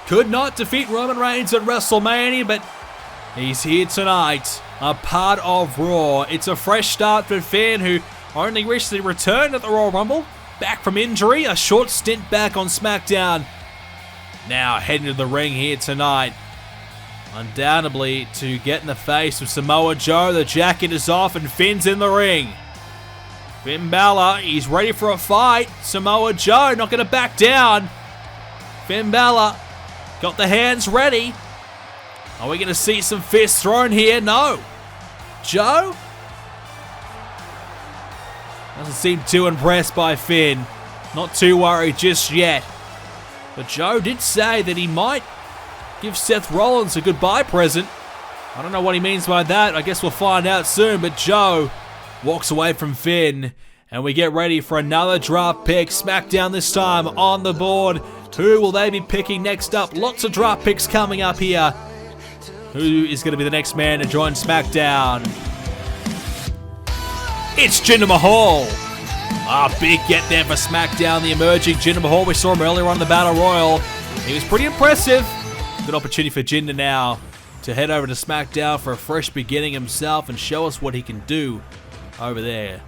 could not defeat Roman Reigns at WrestleMania, but he's here tonight, a part of Raw. It's a fresh start for Finn, who only recently returned at the Royal Rumble, back from injury, a short stint back on SmackDown. Now heading to the ring here tonight, undoubtedly to get in the face of Samoa Joe. The jacket is off and Finn's in the ring. Finn Balor, he's ready for a fight. Samoa Joe not going to back down. Finn Balor got the hands ready. Are we going to see some fists thrown here? No. Joe doesn't seem too impressed by Finn. Not too worried just yet. But Joe did say that he might give Seth Rollins a goodbye present. I don't know what he means by that. I guess we'll find out soon. But Joe walks away from Finn, and we get ready for another draft pick. SmackDown this time on the board. Who will they be picking next up? Lots of draft picks coming up here. Who is going to be the next man to join SmackDown? It's Jinder Mahal. Big get there for SmackDown. The emerging Jinder Mahal. We saw him earlier on the Battle Royal. He was pretty impressive. Good opportunity for Jinder now to head over to SmackDown for a fresh beginning himself and show us what he can do over there.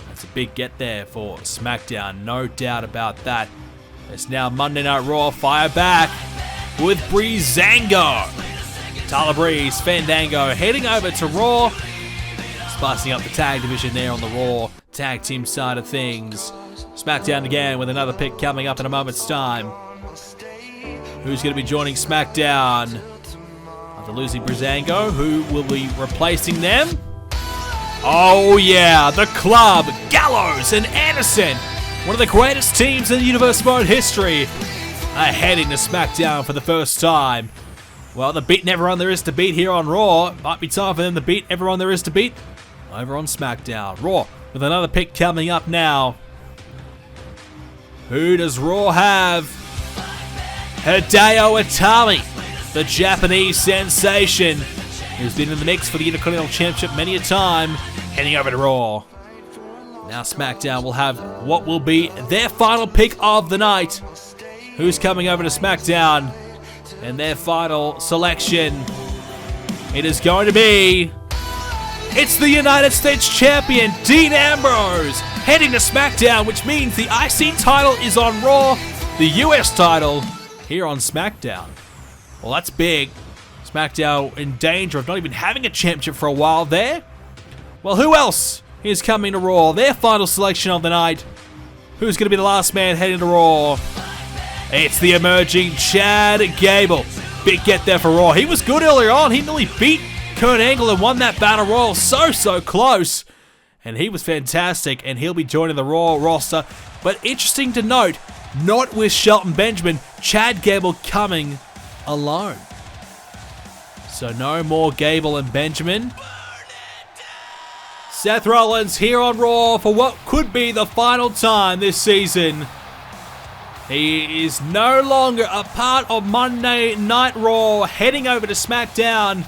That's a big get there for SmackDown, no doubt about that. It's now Monday Night Raw. Fire back with Breezango. Tyler Breeze, Fandango heading over to Raw. Spicing up the tag division there on the Raw tag team side of things. SmackDown again with another pick coming up in a moment's time. Who's going to be joining SmackDown? After losing Breezango, who will be replacing them? Oh yeah, the Club, Gallows and Anderson. One of the greatest teams in Universe Mode history are heading to SmackDown for the first time. Well, they're beating everyone there is to beat here on Raw. Might be time for them to beat everyone there is to beat over on SmackDown. Raw with another pick coming up now. Who does Raw have? Hideo Itami, the Japanese sensation, who's been in the mix for the Intercontinental Championship many a time, heading over to Raw. Now SmackDown will have what will be their final pick of the night. Who's coming over to SmackDown? And their final selection, it is going to be... It's the United States Champion, Dean Ambrose, heading to SmackDown, which means the IC title is on Raw, the US title here on SmackDown. Well, that's big. SmackDown in danger of not even having a championship for a while there. Well, who else is coming to Raw? Their final selection of the night. Who's going to be the last man heading to Raw? It's the emerging Chad Gable. Big get there for Raw. He was good earlier on. He nearly beat Kurt Angle and won that Battle Royal so close. And he was fantastic, and he'll be joining the Raw roster. But interesting to note, not with Shelton Benjamin, Chad Gable coming alone. So no more Gable and Benjamin. Seth Rollins here on Raw for what could be the final time this season. He is no longer a part of Monday Night Raw, heading over to SmackDown.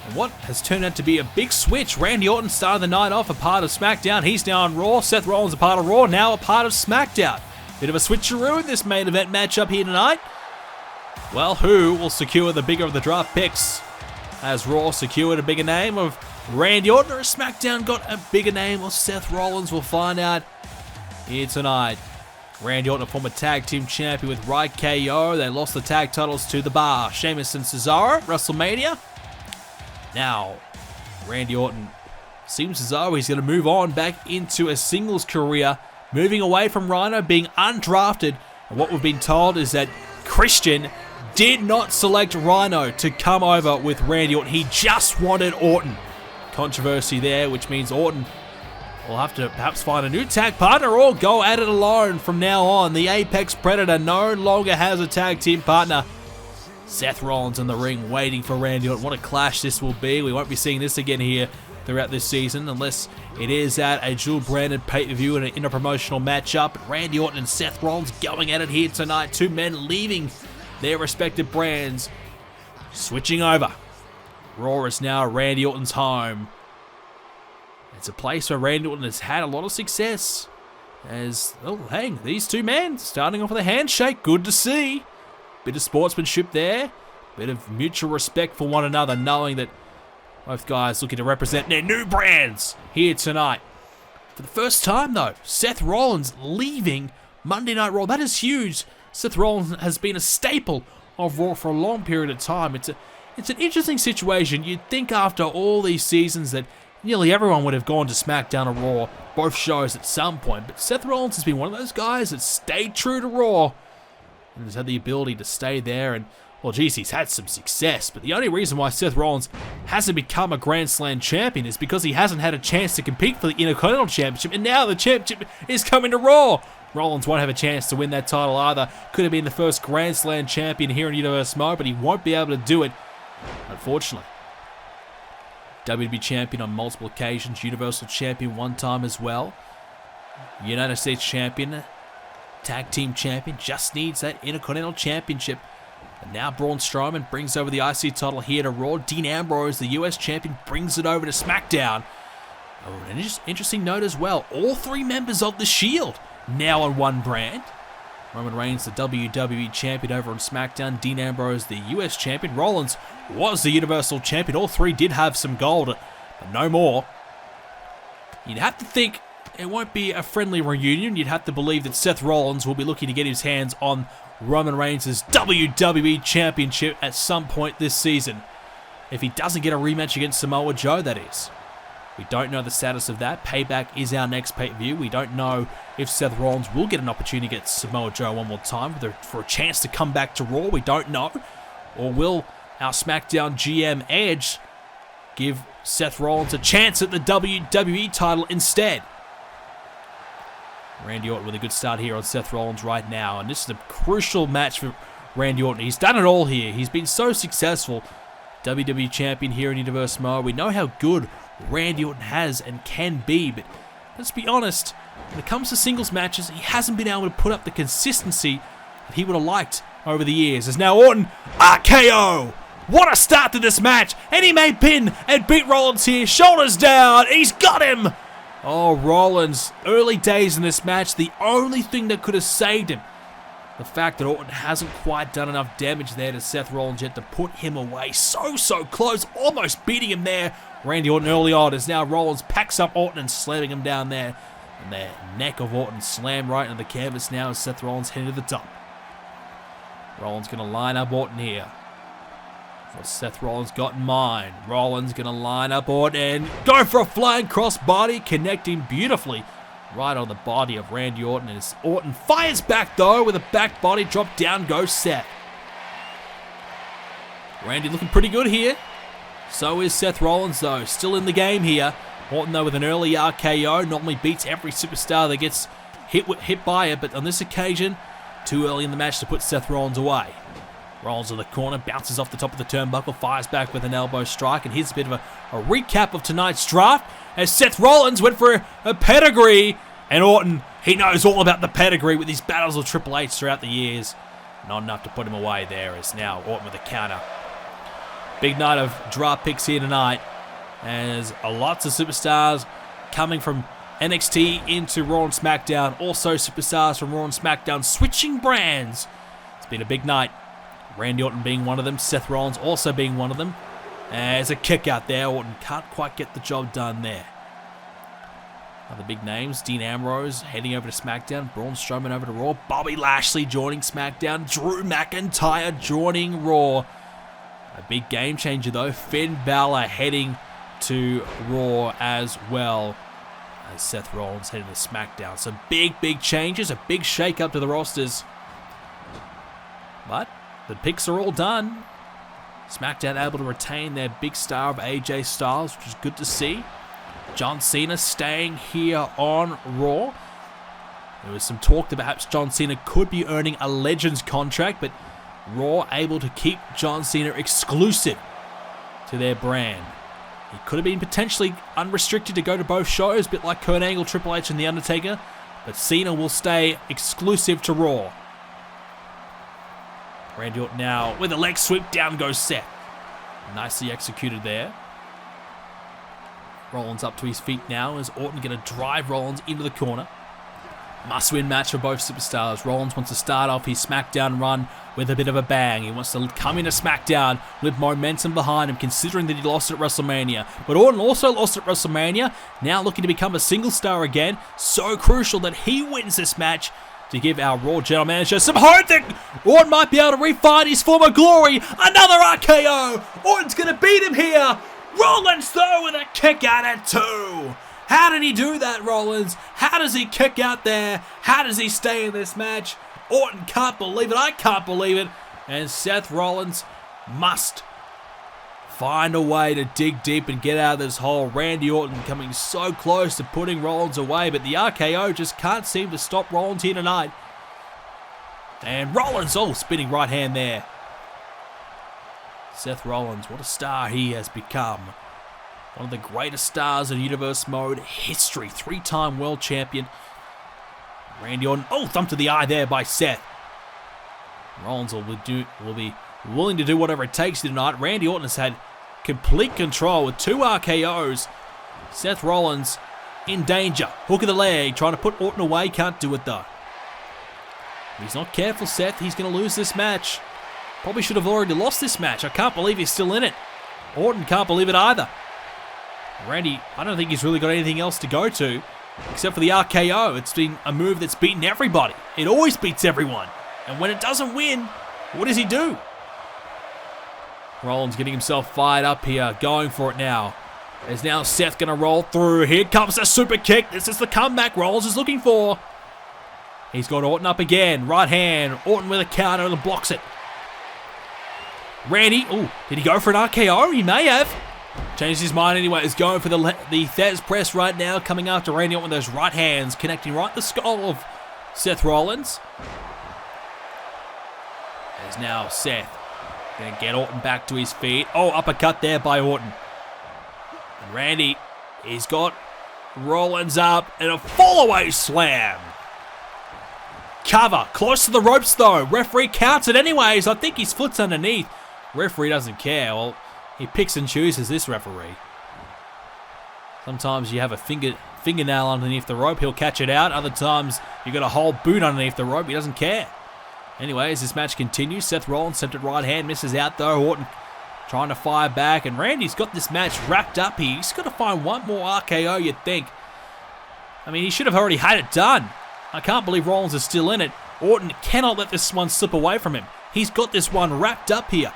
And what has turned out to be a big switch. Randy Orton started the night off a part of SmackDown. He's now on Raw. Seth Rollins a part of Raw, now a part of SmackDown. Bit of a switcheroo in this main event matchup here tonight. Well, who will secure the bigger of the draft picks? Has Raw secured a bigger name of Randy Orton, or has SmackDown got a bigger name of Seth Rollins? We'll find out here tonight. Randy Orton, a former tag team champion with Right KO. They lost the tag titles to The Bar, Sheamus and Cesaro at WrestleMania. Now, Randy Orton seems as though he's going to move on back into a singles career, moving away from Rhino, being undrafted. And what we've been told is that Christian did not select Rhino to come over with Randy Orton. He just wanted Orton. Controversy there, which means Orton will have to perhaps find a new tag partner or go at it alone from now on. The Apex Predator no longer has a tag team partner. Seth Rollins in the ring waiting for Randy Orton. What a clash this will be. We won't be seeing this again here throughout this season unless it is at a dual-branded pay-per-view and an interpromotional matchup. Randy Orton and Seth Rollins going at it here tonight. Two men leaving their respective brands, switching over. Raw is now Randy Orton's home. It's a place where Randy Orton has had a lot of success. As, oh, hey, these two men starting off with a handshake. Good to see. Bit of sportsmanship there. Bit of mutual respect for one another, knowing that both guys looking to represent their new brands here tonight. For the first time, though, Seth Rollins leaving Monday Night Raw. That is huge. Seth Rollins has been a staple of Raw for a long period of time. It's an interesting situation. You'd think after all these seasons that nearly everyone would have gone to SmackDown or Raw, both shows at some point. But Seth Rollins has been one of those guys that stayed true to Raw and has had the ability to stay there. And, well, geez, he's had some success. But the only reason why Seth Rollins hasn't become a Grand Slam champion is because he hasn't had a chance to compete for the Intercontinental Championship. And now the championship is coming to Raw. Rollins won't have a chance to win that title either. Could have been the first Grand Slam champion here in Universe Mode, but he won't be able to do it, unfortunately. WWE champion on multiple occasions, Universal champion one time as well. United States champion, tag team champion, just needs that Intercontinental Championship. And now Braun Strowman brings over the IC title here to Raw. Dean Ambrose, the US champion, brings it over to SmackDown. Oh, and an interesting note as well, all three members of The Shield now on one brand. Roman Reigns, the WWE champion over on SmackDown. Dean Ambrose, the US champion. Rollins was the Universal champion. All three did have some gold, but no more. You'd have to think it won't be a friendly reunion. You'd have to believe that Seth Rollins will be looking to get his hands on Roman Reigns' WWE championship at some point this season. If he doesn't get a rematch against Samoa Joe, that is. We don't know the status of that. Payback is our next pay-per-view. We don't know if Seth Rollins will get an opportunity to get Samoa Joe one more time for a chance to come back to Raw. We don't know. Or will our SmackDown GM Edge give Seth Rollins a chance at the WWE title instead? Randy Orton with a good start here on Seth Rollins right now. And this is a crucial match for Randy Orton. He's done it all here. He's been so successful. WWE Champion here in Universe Mode. We know how good Randy Orton has and can be. But let's be honest, when it comes to singles matches, he hasn't been able to put up the consistency that he would have liked over the years. As now Orton, RKO! What a start to this match! And he may pin and beat Rollins here. Shoulders down. He's got him! Oh, Rollins, early days in this match, the only thing that could have saved him, the fact that Orton hasn't quite done enough damage there to Seth Rollins yet to put him away. So close, almost beating him there. Randy Orton early on as now Rollins packs up Orton and slamming him down there. And the neck of Orton slammed right into the canvas now as Seth Rollins heading to the top. Rollins going to line up Orton here. What Seth Rollins got in mind. Rollins going to line up Orton and go for a flying crossbody, connecting beautifully right on the body of Randy Orton. As Orton fires back though with a back body drop, down goes Seth. Randy looking pretty good here. So is Seth Rollins though, still in the game here. Orton though with an early RKO, normally beats every superstar that gets hit by it, but on this occasion, too early in the match to put Seth Rollins away. Rollins to the corner, bounces off the top of the turnbuckle, fires back with an elbow strike, and here's a bit of a recap of tonight's draft as Seth Rollins went for a pedigree, and Orton, he knows all about the pedigree with his battles with Triple H throughout the years. Not enough to put him away there as now Orton with a counter. Big night of draft picks here tonight, as lots of superstars coming from NXT into Raw and SmackDown, also superstars from Raw and SmackDown switching brands. It's been a big night. Randy Orton being one of them, Seth Rollins also being one of them. There's a kick out there. Orton can't quite get the job done there. Other big names, Dean Ambrose heading over to SmackDown, Braun Strowman over to Raw, Bobby Lashley joining SmackDown, Drew McIntyre joining Raw. A big game changer though, Finn Balor heading to Raw as well as Seth Rollins heading to SmackDown. Some big changes, a big shake up to the rosters. But the picks are all done. SmackDown able to retain their big star of AJ Styles, which is good to see. John Cena staying here on Raw. There was some talk that perhaps John Cena could be earning a Legends contract, but Raw able to keep John Cena exclusive to their brand. He could have been potentially unrestricted to go to both shows, a bit like Kurt Angle, Triple H, and The Undertaker, but Cena will stay exclusive to Raw. Randy Orton now with a leg sweep, down goes Seth. Nicely executed there. Rollins up to his feet now as Orton going to drive Rollins into the corner. Must-win match for both superstars. Rollins wants to start off his SmackDown run with a bit of a bang. He wants to come into SmackDown with momentum behind him, considering that he lost at WrestleMania. But Orton also lost at WrestleMania, now looking to become a single star again. So crucial that he wins this match to give our Raw General Manager some hope that Orton might be able to re-find his former glory. Another RKO! Orton's going to beat him here! Rollins, though, with a kick out at 2. How did he do that, Rollins? How does he kick out there? How does he stay in this match? Orton can't believe it. I can't believe it. And Seth Rollins must find a way to dig deep and get out of this hole. Randy Orton coming so close to putting Rollins away, but the RKO just can't seem to stop Rollins here tonight. And Rollins, spinning right hand there. Seth Rollins, what a star he has become. One of the greatest stars in Universe Mode history. 3-time world champion. Randy Orton, thump to the eye there by Seth. Rollins will be willing to do whatever it takes tonight. Randy Orton has had complete control with 2 RKOs. Seth Rollins in danger. Hook of the leg, trying to put Orton away. Can't do it though. If he's not careful, Seth, he's going to lose this match. Probably should have already lost this match. I can't believe he's still in it. Orton can't believe it either. Randy, I don't think he's really got anything else to go to except for the RKO. It's been a move that's beaten everybody. It always beats everyone. And when it doesn't win, what does he do? Rollins getting himself fired up here, going for it now. As now Seth going to roll through. Here comes a super kick. This is the comeback Rollins is looking for. He's got Orton up again. Right hand. Orton with a counter and blocks it. Randy. Oh, did he go for an RKO? He may have. Changed his mind anyway. He's going for the Thesz press right now. Coming after Randy Orton with those right hands. Connecting right the skull of Seth Rollins. As now Seth going to get Orton back to his feet. Oh, uppercut there by Orton. And Randy, he's got Rollins up and a fall-away slam. Cover. Close to the ropes though. Referee counts it anyways. I think his foot's underneath. Referee doesn't care. Well, he picks and chooses, this referee. Sometimes you have a fingernail underneath the rope. He'll catch it out. Other times you got a whole boot underneath the rope. He doesn't care. Anyways, this match continues. Seth Rollins centered right hand. Misses out though. Orton trying to fire back. And Randy's got this match wrapped up here. He's got to find one more RKO, you'd think. I mean, he should have already had it done. I can't believe Rollins is still in it. Orton cannot let this one slip away from him. He's got this one wrapped up here.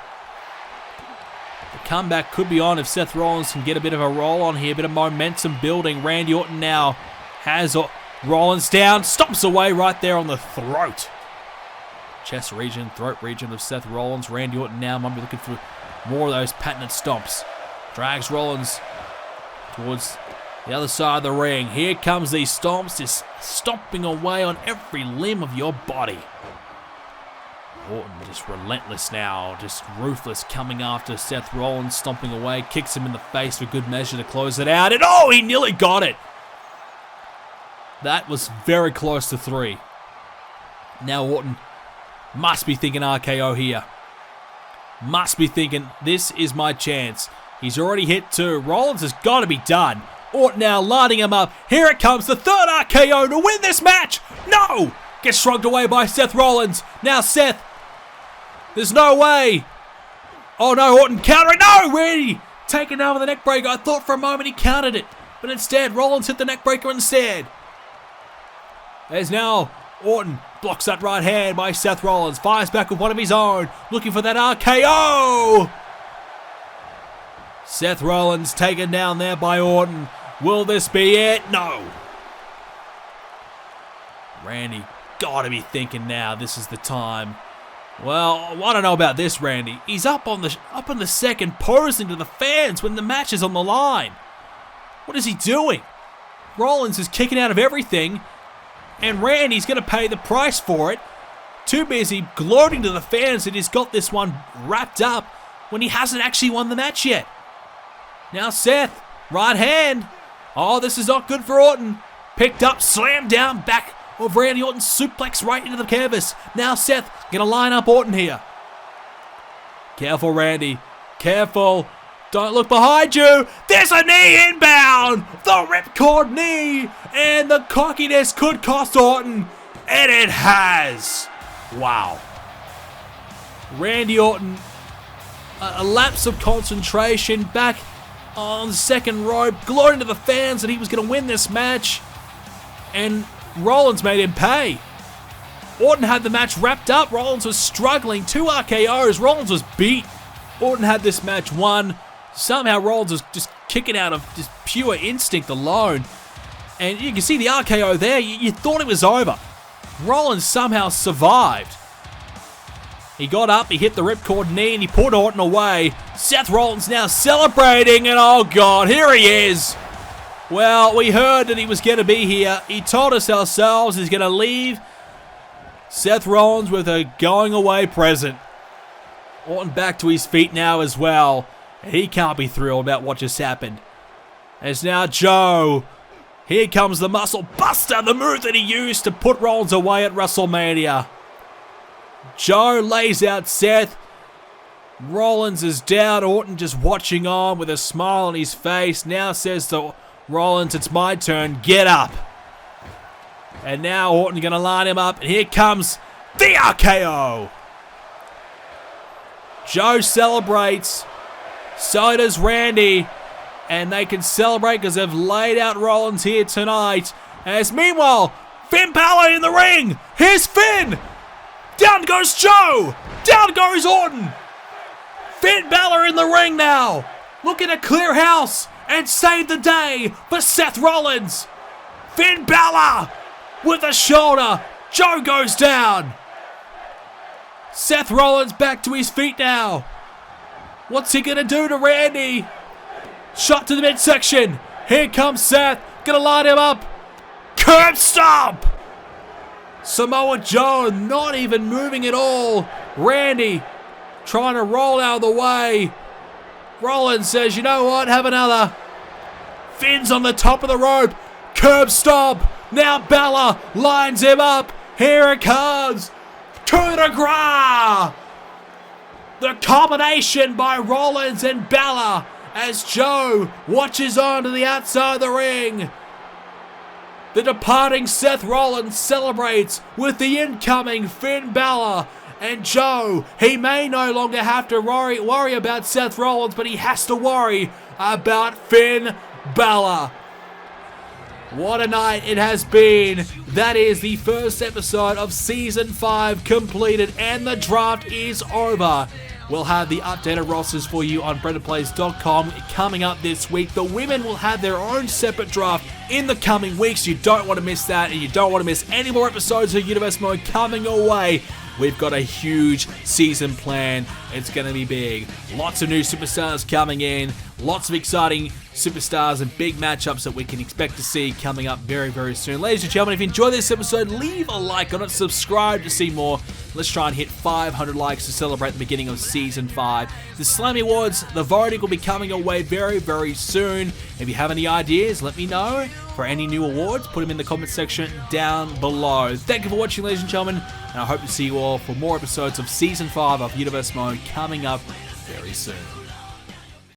The comeback could be on if Seth Rollins can get a bit of a roll on here. A bit of momentum building. Randy Orton now has Rollins down. Stomps away right there on the throat. Chest region, throat region of Seth Rollins. Randy Orton now might be looking for more of those patented stomps. Drags Rollins towards the other side of the ring. Here comes these stomps, just stomping away on every limb of your body. Orton just relentless now, just ruthless, coming after Seth Rollins, stomping away, kicks him in the face for good measure to close it out, and oh, he nearly got it. That was very close to 3. Now Orton must be thinking RKO here. Must be thinking, this is my chance. He's already hit 2. Rollins has got to be done. Orton now lining him up. Here it comes, the 3rd RKO to win this match. No! Gets shrugged away by Seth Rollins. Now Seth. There's no way. Oh no, Orton countering. No, Randy taking down with the neck breaker. I thought for a moment he countered it. But instead, Rollins hit the neck breaker instead. There's now Orton. Blocks that right hand by Seth Rollins. Fires back with one of his own. Looking for that RKO. Seth Rollins taken down there by Orton. Will this be it? No. Randy gotta be thinking now this is the time. Well, I don't know about this, Randy. He's up on the second, posing to the fans when the match is on the line. What is he doing? Rollins is kicking out of everything, and Randy's going to pay the price for it. Too busy gloating to the fans that he's got this one wrapped up when he hasn't actually won the match yet. Now Seth, right hand. Oh, this is not good for Orton. Picked up, slammed down, back of Randy Orton, suplex right into the canvas. Now Seth going to line up Orton here. Careful, Randy. Careful. Don't look behind you. There's a knee inbound. The ripcord knee. And the cockiness could cost Orton. And it has. Wow. Randy Orton, a lapse of concentration, back on the second rope, gloating to the fans that he was going to win this match. And Rollins made him pay. Orton had the match wrapped up. Rollins was struggling. 2 RKOs. Rollins was beat. Orton had this match won. Somehow Rollins was just kicking out of just pure instinct alone. And you can see the RKO there. You thought it was over. Rollins somehow survived. He got up, he hit the ripcord knee, and he put Orton away. Seth Rollins now celebrating, and oh God, here he is. Well, we heard that he was going to be here. He told us ourselves he's going to leave Seth Rollins with a going away present. Orton back to his feet now as well. And he can't be thrilled about what just happened. As now Joe. Here comes the Muscle Buster, the move that he used to put Rollins away at WrestleMania. Joe lays out Seth. Rollins is down. Orton just watching on with a smile on his face. Now says to Rollins, it's my turn. Get up. And now Orton going to line him up. And here comes the RKO. Joe celebrates. So does Randy. And they can celebrate because they've laid out Rollins here tonight. As meanwhile, Finn Balor in the ring. Here's Finn. Down goes Joe. Down goes Orton. Finn Balor in the ring now. Looking to clear house. and save the day for Seth Rollins. Finn Balor with a shoulder. Joe goes down. Seth Rollins back to his feet now. What's he gonna do to Randy? Shot to the midsection. Here comes Seth. Gonna line him up. Curb stomp. Samoa Joe not even moving at all. Randy trying to roll out of the way. Rollins says, you know what? Have another. Finn's on the top of the rope. Curb stomp. Now Balor lines him up. Here it comes. Coup de grace. The combination by Rollins and Balor as Joe watches on to the outside of the ring. The departing Seth Rollins celebrates with the incoming Finn Balor. And Joe, he may no longer have to worry about Seth Rollins, but he has to worry about Finn Balor. What a night it has been. That is the first episode of Season 5 completed, and the draft is over. We'll have the updated rosters for you on BrendenPlayz.com coming up this week. The women will have their own separate draft in the coming weeks. You don't want to miss that, and you don't want to miss any more episodes of Universe Mode coming away. We've got a huge season plan. It's going to be big. Lots of new superstars coming in. Lots of exciting superstars and big matchups that we can expect to see coming up very, very soon. Ladies and gentlemen, if you enjoyed this episode, leave a like on it. Subscribe to see more. Let's try and hit 500 likes to celebrate the beginning of Season 5. The Slammy Awards, the voting will be coming away very, very soon. If you have any ideas, let me know. For any new awards, put them in the comment section down below. Thank you for watching, ladies and gentlemen, and I hope to see you all for more episodes of Season 5 of Universe Mode coming up very soon.